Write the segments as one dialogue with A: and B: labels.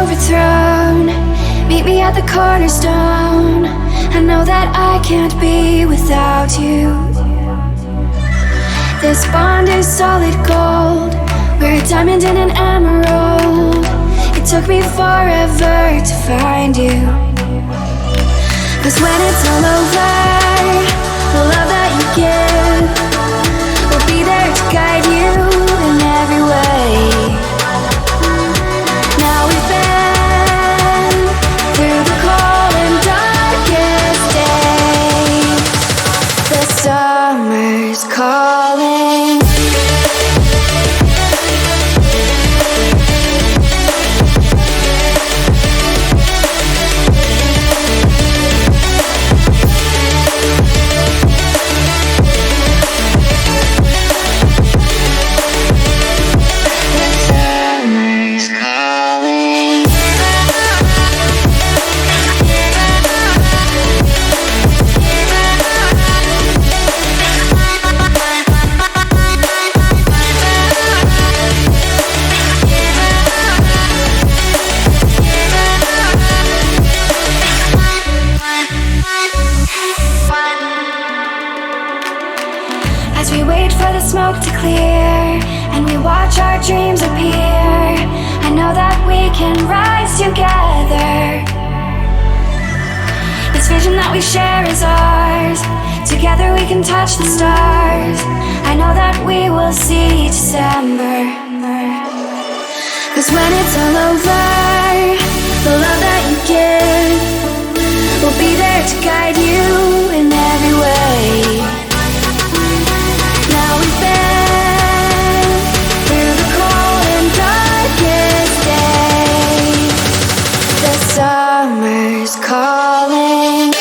A: overthrown. Meet me at the cornerstone. I know that I can't be without you. This bond is solid gold. We're a diamond and an emerald. It took me forever to find you. 'Cause when it's all over, the love that you give will be there to guide you in every way. Now we've been through the cold and darkest days. The summer's calling. As we wait for the smoke to clear and we watch our dreams appear, I know that we can rise together. This vision that we share is ours. Together we can touch the stars. I know that we will see December. 'Cause when it's all over, the love that you give will be there to guide you in every way. Now we've been through the cold and darkest days. The summer's calling.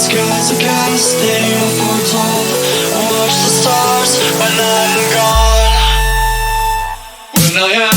B: skies are gas, they are foretold. Watch the stars when I'm gone. When I am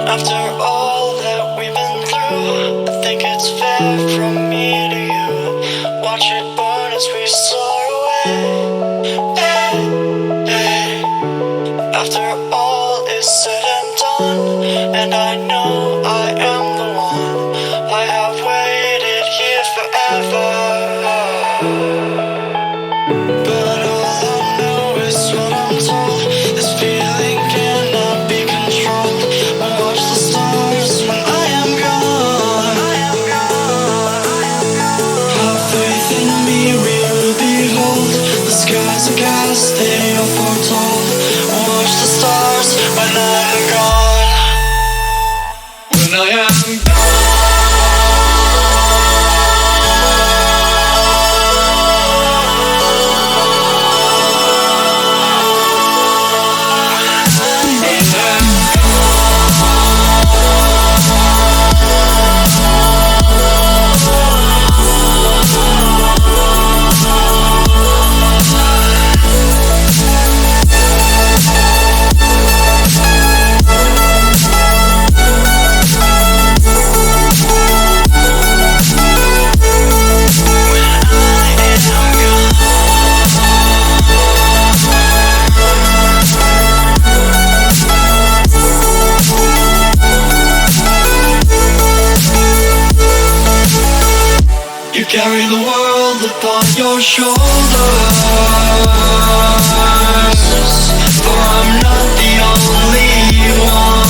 B: after all that we've been through, I think it's fair from me to you. Watch it burn as we soar away. Hey, hey. After all is said and done, and I know I am the one, I have waited here forever. But all I know is what I'm told. This feeling cannot be controlled. Watch the stars when I am gone. Have faith in me, we will behold. The skies are gas, they are foretold. Watch the stars when I'm gone. When I am gone. You carry the world upon your shoulders, for I'm not the only one.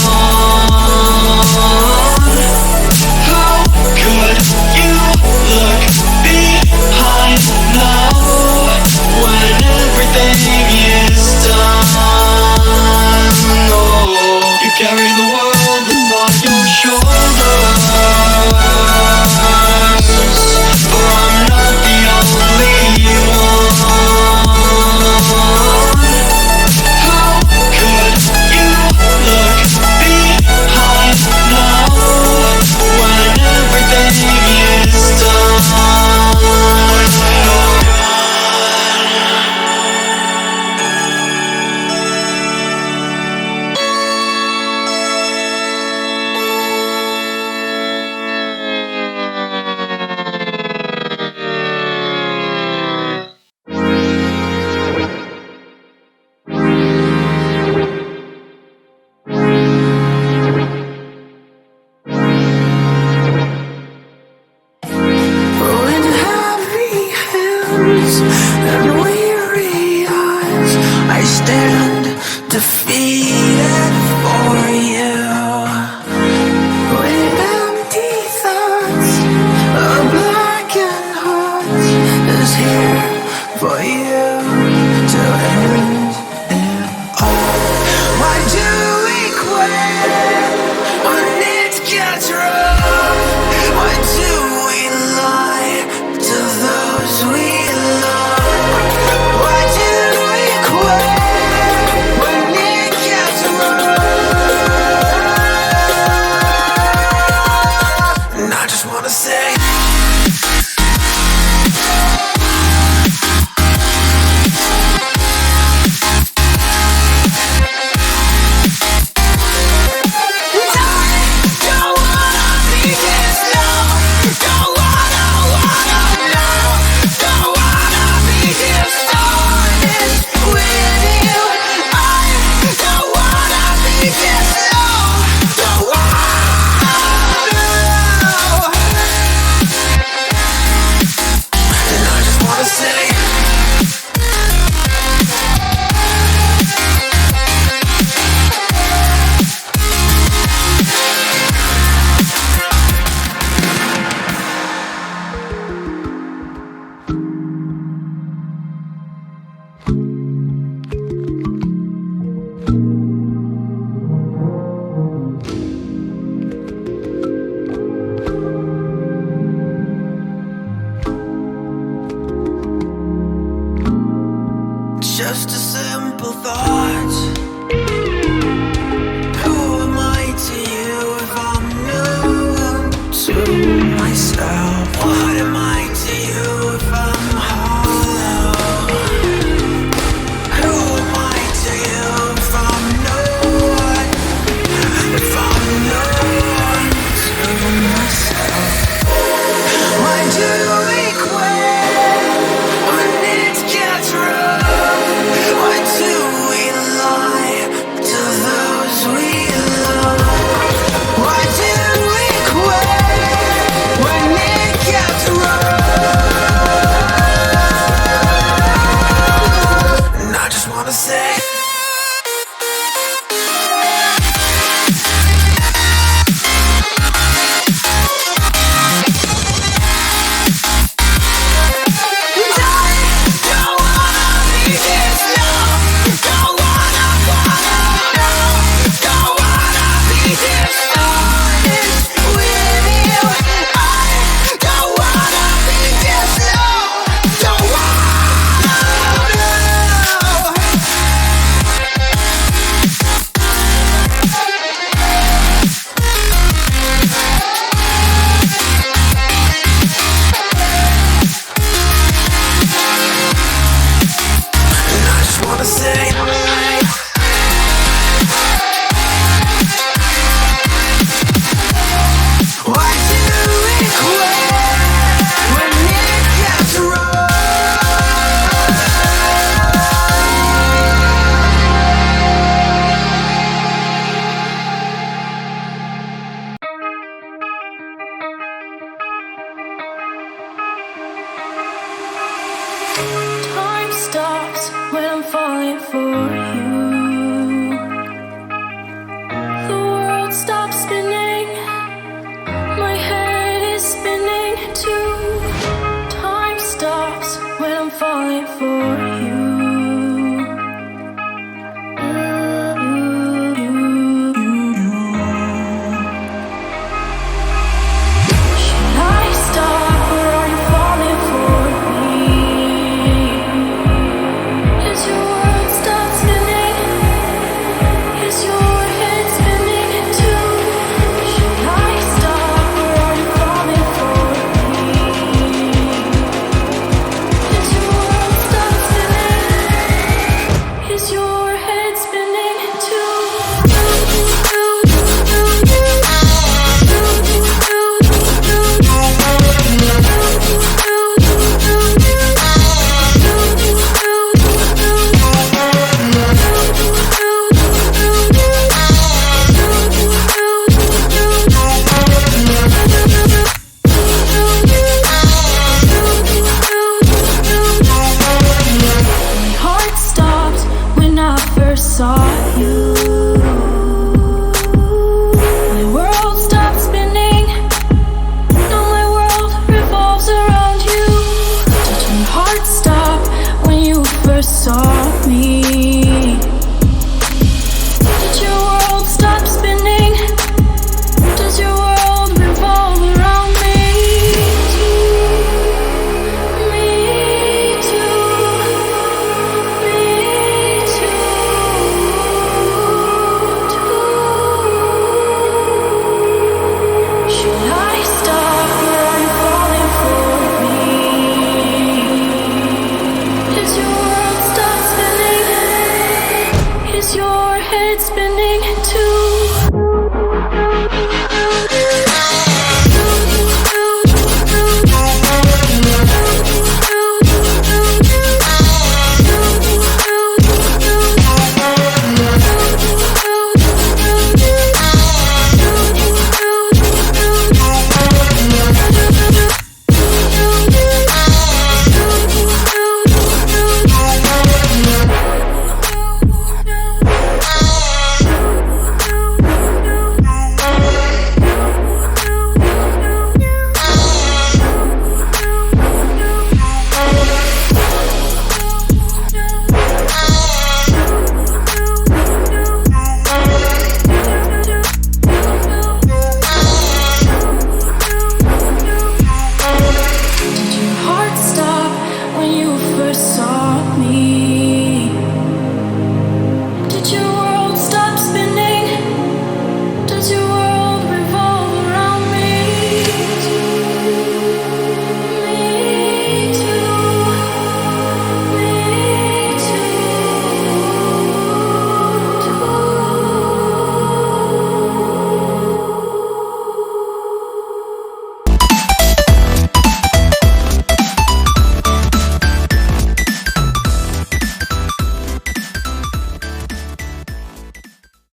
B: How could you look behind now when everything is done? Oh, you carry the world upon your shoulders, for I'm not the only one. How could you look behind now when everything is done? just a simple thought. Who am I to you if I'm new to myself? What am I to you if I'm hollow? Who am I to you if I'm no one? If I'm no one to myself? Why do we quit when it gets rough? Why do we lie to those we love? Why do we quit when it gets rough? And I just wanna say